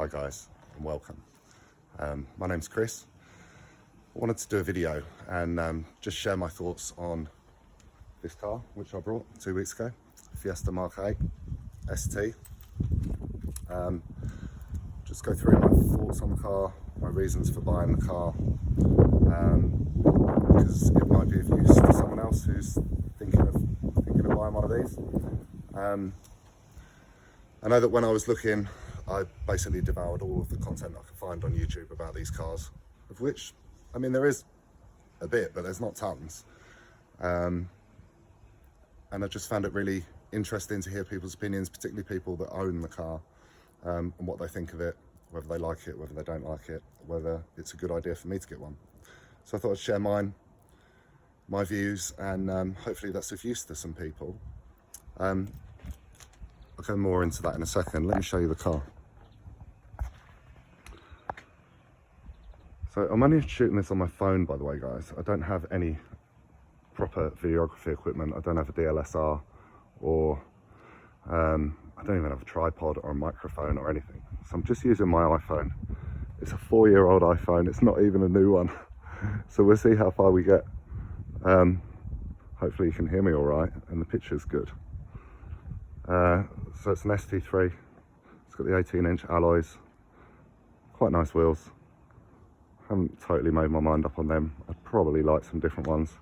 Hi guys, and welcome. My name's Chris. I wanted to do a video and just share my thoughts on this car, which I brought 2 weeks ago, FIESTA MK8 ST. Just go through my thoughts on the car, my reasons for buying the car, because it might be of use to someone else who's thinking of buying one of these. I know that when I was looking, I basically devoured all of the content I could find on YouTube about these cars, of which, I mean, there is a bit, but there's not tons. And I just found it really interesting to hear people's opinions, particularly people that own the car, and what they think of it, whether they like it, whether they don't like it, whether it's a good idea for me to get one. So I thought I'd share my views, and hopefully that's of use to some people. I'll go more into that in a second. Let me show you the car. So I'm only shooting this on my phone, by the way, guys. I don't have any proper videography equipment. I don't have a DSLR, or I don't even have a tripod or a microphone or anything. So I'm just using my iPhone. It's a 4-year-old iPhone. It's not even a new one. So we'll see how far we get. Hopefully you can hear me all right and the picture's good. So it's an ST3. It's got the 18-inch alloys. Quite nice wheels. Haven't totally made my mind up on them. I'd probably like some different ones,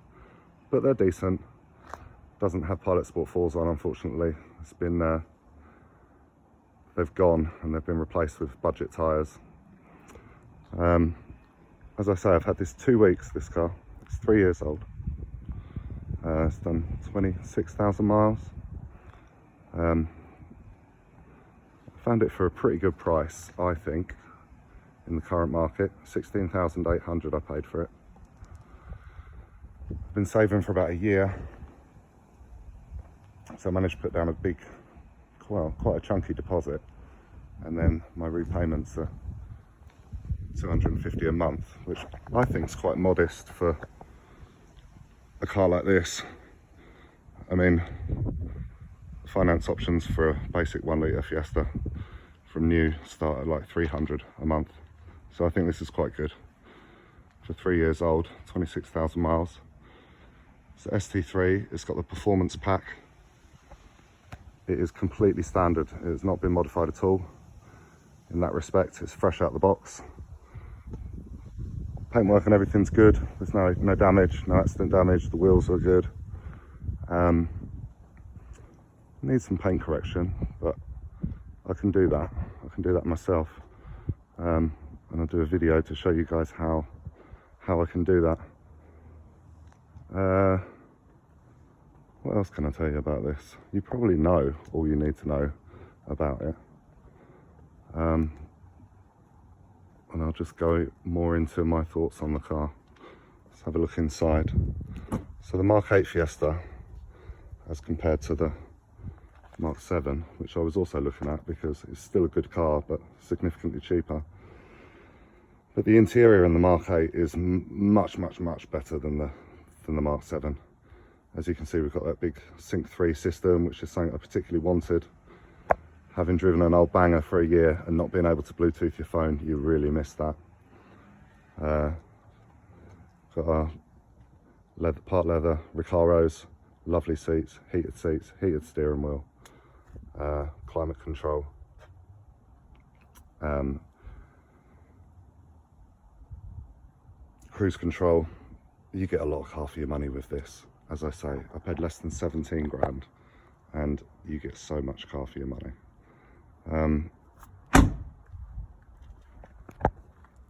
but they're decent. Doesn't have Pilot Sport 4s on, unfortunately. It's been they've gone and they've been replaced with budget tyres. As I say, I've had this 2 weeks, this car. It's 3 years old. It's done 26,000 miles. I found it for a pretty good price, I think, in the current market. 16,800 I paid for it. I've been saving for about a year, so I managed to put down a big, well, quite a chunky deposit, and then my repayments are 250 a month, which I think is quite modest for a car like this. I mean, finance options for a basic 1 litre Fiesta from new start at like 300 a month. So I think this is quite good. For 3 years old, 26,000 miles. It's ST3, it's got the performance pack. It is completely standard. It has not been modified at all. In that respect, it's fresh out the box. Paintwork and everything's good. There's no damage, no accident damage. The wheels are good. Needs some paint correction, but I can do that. I can do that myself. And I'll do a video to show you guys how I can do that. What else can I tell you about this? You probably know all you need to know about it. And I'll just go more into my thoughts on the car. Let's have a look inside. So the Mark 8 Fiesta, as compared to the Mark 7, which I was also looking at because it's still a good car but significantly cheaper. But the interior in the Mark 8 is much better than the Mark 7. As you can see, we've got that big Sync 3 system, which is something I particularly wanted. Having driven an old banger for a year and not being able to Bluetooth your phone, you really miss that. Got our part leather Recaros, lovely seats, heated steering wheel, climate control. Cruise control. You get a lot of car for your money with this. As I say, I paid less than 17 grand and you get so much car for your money.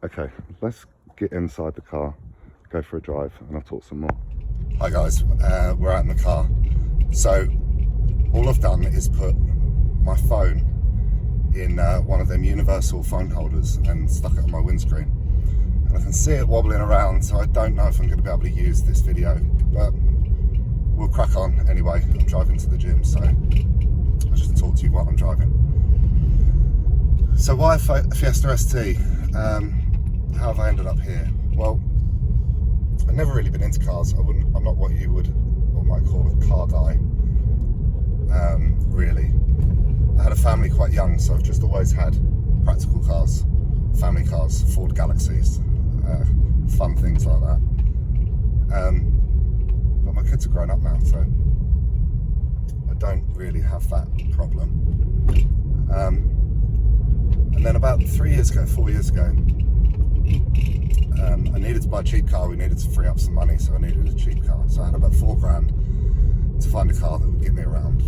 Okay, let's get inside the car, go for a drive, and I'll talk some more. Hi guys, we're out in the car. So all I've done is put my phone in one of them universal phone holders and stuck it on my windscreen. And I can see it wobbling around, so I don't know if I'm going to be able to use this video, but we'll crack on anyway. I'm driving to the gym, so I'll just talk to you while I'm driving. So why Fiesta ST? How have I ended up here? Well, I've never really been into cars. I'm not what you might call a car guy, really. I had a family quite young, so I've just always had practical cars. family cars, Ford Galaxies, fun things like that. But my kids are grown up now, so I don't really have that problem. And then about 4 years ago, I needed to buy a cheap car. We needed to free up some money, so I needed a cheap car. So I had about £4,000 to find a car that would get me around.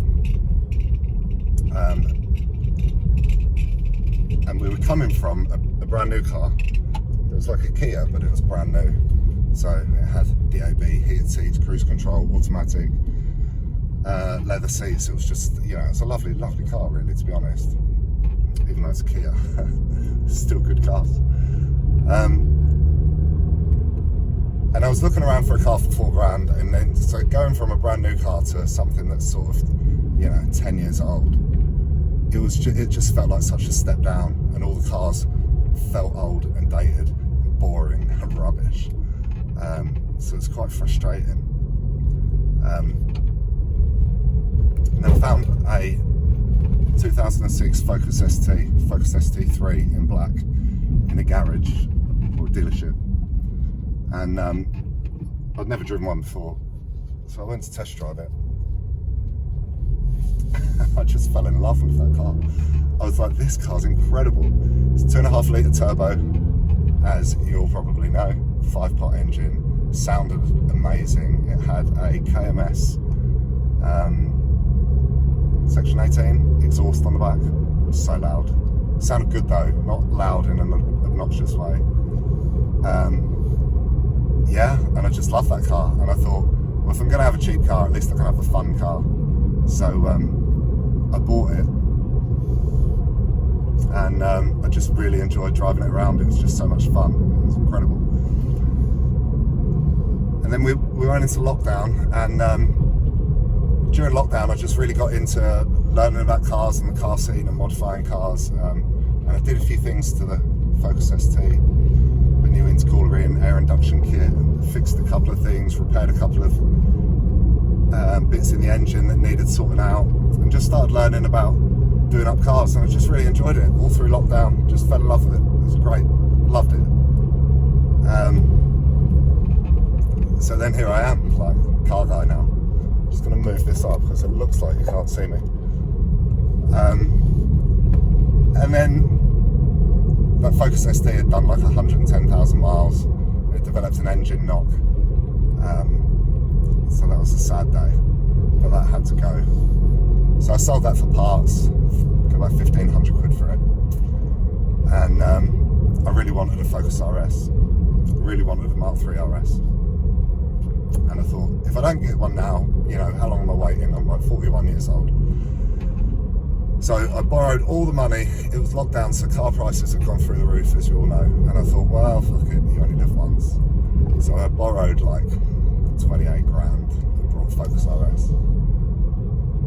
And we were coming from a brand new car. It was like a Kia, but it was brand new. So it had DAB, heated seats, cruise control, automatic, leather seats. It was just, you know, it's a lovely, lovely car, really, to be honest. Even though it's a Kia, it's still good cars. And I was looking around for a car for £4,000, and then so going from a brand new car to something that's sort of, you know, 10 years old, it just felt like such a step down, and all the cars felt old and dated and boring and rubbish. So it's quite frustrating. And then I found a 2006 Focus ST3 in black in a garage or a dealership, and I'd never driven one before, so I went to test drive it. I just fell in love with that car. I was like, this car's incredible. It's 2.5 litre turbo, as you'll probably know, 5-pot engine, sounded amazing. It had a KMS Section 18 exhaust on the back. It was so loud. It sounded good though, not loud in an obnoxious way. Yeah, and I just loved that car, and I thought, well, if I'm going to have a cheap car, at least I can have a fun car. So I bought it, and I just really enjoyed driving it around. It was just so much fun. It was incredible. And then we went into lockdown, and during lockdown I just really got into learning about cars and the car scene and modifying cars, and I did a few things to the Focus ST, the new intercooler in, air induction kit, fixed a couple of things, repaired a couple of bits in the engine that needed sorting out, and just started learning about doing up cars, and I just really enjoyed it all through lockdown. Just fell in love with it. It was great, loved it. So then here I am, like, car guy now. I'm just going to move this up because it looks like you can't see me. And then that Focus ST had done like 110,000 miles. It developed an engine knock. So that was a sad day, but that had to go. So I sold that for parts, got about 1,500 quid for it. And I really wanted a Focus RS, really wanted a Mark III RS. And I thought, if I don't get one now, you know, how long am I waiting? I'm like 41 years old. So I borrowed all the money. It was lockdown, so car prices had gone through the roof, as you all know. And I thought, well, fuck it, you only live once. So I borrowed like 28 grand and brought Focus RS.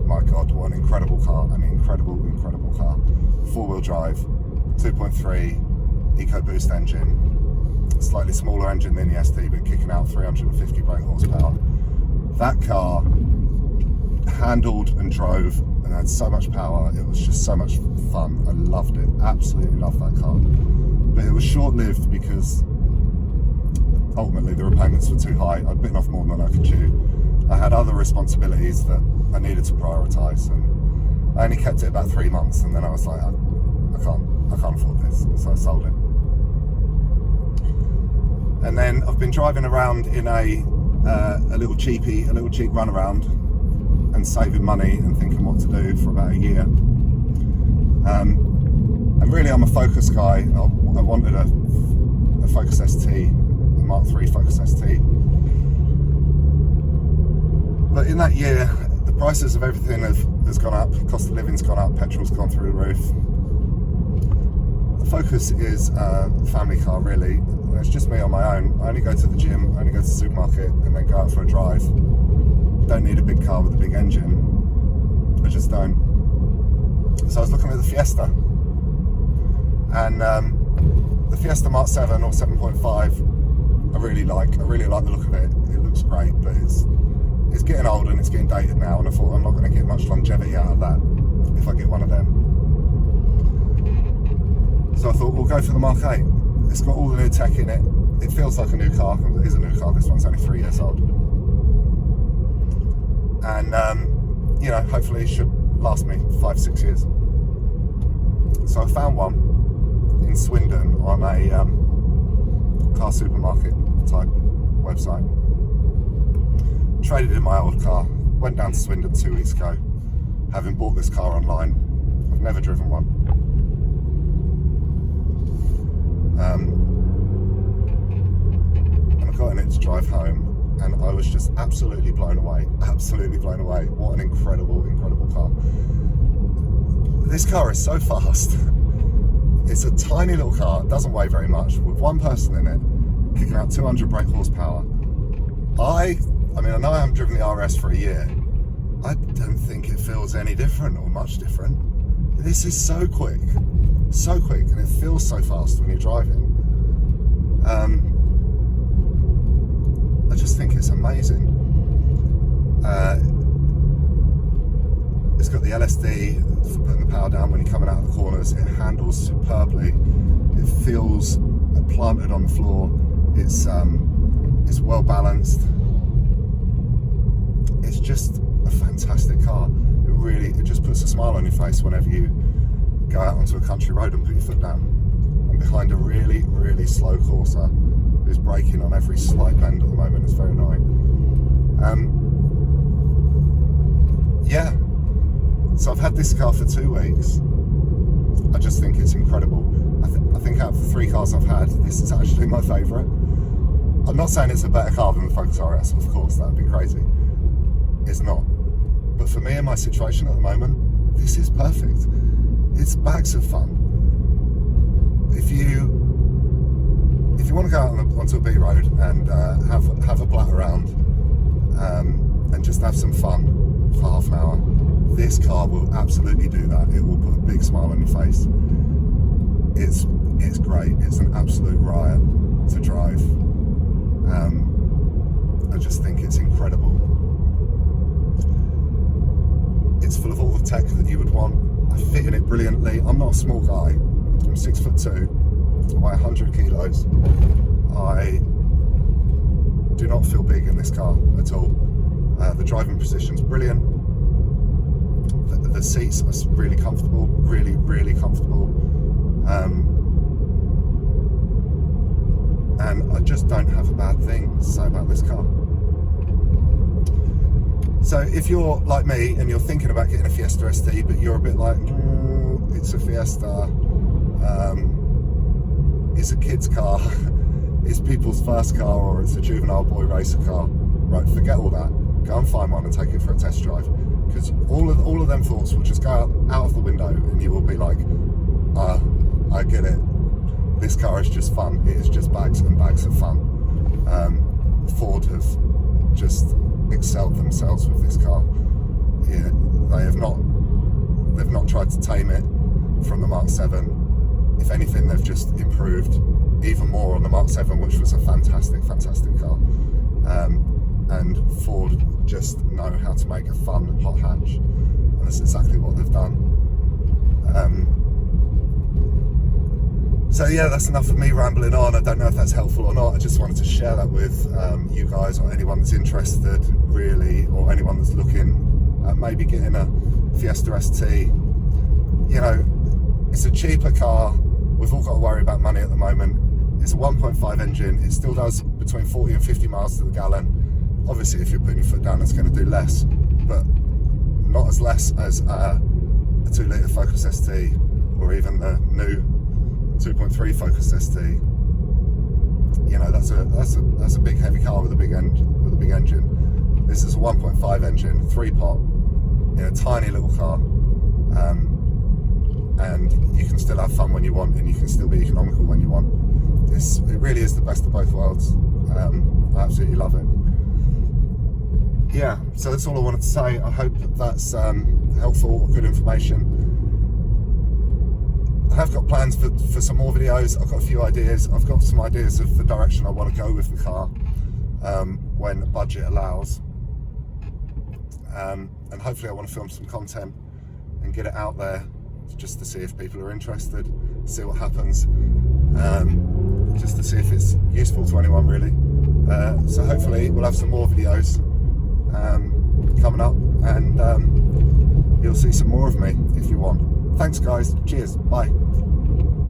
My God, what an incredible car, an incredible, incredible car. 4-wheel drive, 2.3 EcoBoost engine, slightly smaller engine than the ST, but kicking out 350 brake horsepower. That car handled and drove and had so much power. It was just so much fun. I loved it, absolutely loved that car. But it was short-lived because ultimately the repayments were too high. I'd bitten off more than I could chew. I had other responsibilities that I needed to prioritise, and I only kept it about 3 months, and then I was like, I can't afford this, so I sold it. And then I've been driving around in a little cheap runaround and saving money and thinking what to do for about a year. And really, I'm a Focus guy. I wanted a Focus ST, a Mark III Focus ST. But in that year, the prices of everything has gone up, cost of living's gone up, petrol's gone through the roof. The Focus is a family car, really. It's just me on my own. I only go to the gym, I only go to the supermarket, and then go out for a drive. Don't need a big car with a big engine. I just don't. So I was looking at the Fiesta, and the Fiesta Mark 7 or 7.5, I really like the look of it. It looks great, but it's getting old and it's getting dated now, and I thought I'm not going to get much longevity out of that if I get one of them. So I thought we'll go for the Mark 8. It's got all the new tech in it. It feels like a new car. It is a new car. This one's only 3 years old. And, you know, hopefully it should last me 5-6 years. So I found one in Swindon on a car supermarket type website. Traded in my old car. Went down to Swindon 2 weeks ago, having bought this car online. I've never driven one. And I got in it to drive home, and I was just absolutely blown away. Absolutely blown away. What an incredible, incredible car. This car is so fast. It's a tiny little car, it doesn't weigh very much, with one person in it, kicking out 200 brake horsepower. I mean, I know I haven't driven the RS for a year. I don't think it feels any different or much different. This is so quick, and it feels so fast when you're driving. I just think it's amazing. It's got the LSD for putting the power down when you're coming out of the corners. It handles superbly. It feels planted on the floor. It's well balanced. It's just a fantastic car. It just puts a smile on your face whenever you go out onto a country road and put your foot down. I'm behind a really, really slow Corsa who's braking on every slight bend at the moment. It's very annoying. Yeah. So I've had this car for 2 weeks. I just think it's incredible. I think out of the 3 cars I've had, this is actually my favourite. I'm not saying it's a better car than the Focus RS, of course, that'd be crazy. It's not. But for me in my situation at the moment, this is perfect. It's bags of fun. If you want to go out onto a B road and have a blat around and just have some fun for half an hour, this car will absolutely do that. It will put a big smile on your face. It's great. It's an absolute riot to drive. I just think it's incredible. It's full of all the tech that you would want. I fit in it brilliantly. I'm not a small guy. I'm 6'2", I weigh 100 kilos. I do not feel big in this car at all. The driving position's brilliant. The seats are really comfortable, really, really comfortable. And I just don't have a bad thing to say about this car. So if you're like me and you're thinking about getting a Fiesta ST, but you're a bit like, it's a Fiesta, it's a kid's car, it's people's first car, or it's a juvenile boy racer car, right, forget all that. Go and find one and take it for a test drive. Because all of them thoughts will just go out of the window, and you will be like, I get it. This car is just fun. It is just bags and bags of fun. Ford have just excelled themselves with this car. Yeah, they've not tried to tame it from the Mark 7. If anything, they've just improved even more on the Mark 7, which was a fantastic, fantastic car. And Ford just know how to make a fun hot hatch, and that's exactly what they've done. So yeah, that's enough of me rambling on. I don't know if that's helpful or not. I just wanted to share that with you guys, or anyone that's interested really, or anyone that's looking at maybe getting a Fiesta ST. You know, it's a cheaper car. We've all got to worry about money at the moment. It's a 1.5 engine. It still does between 40 and 50 miles to the gallon. Obviously, if you're putting your foot down, it's going to do less, but not as less as a 2-litre Focus ST, or even the new 2.3 Focus ST. You know, that's a big heavy car with a big engine. This is a 1.5 engine, 3-pot, in a tiny little car, and you can still have fun when you want, and you can still be economical when you want. It really is the best of both worlds. I absolutely love it. Yeah, so that's all I wanted to say. I hope that's helpful, good information. I have got plans for some more videos. I've got a few ideas. I've got some ideas of the direction I want to go with the car when budget allows. And hopefully I want to film some content and get it out there just to see if people are interested. see what happens, just to see if it's useful to anyone really. So hopefully we'll have some more videos coming up, and you'll see some more of me if you want. Thanks guys, cheers, bye.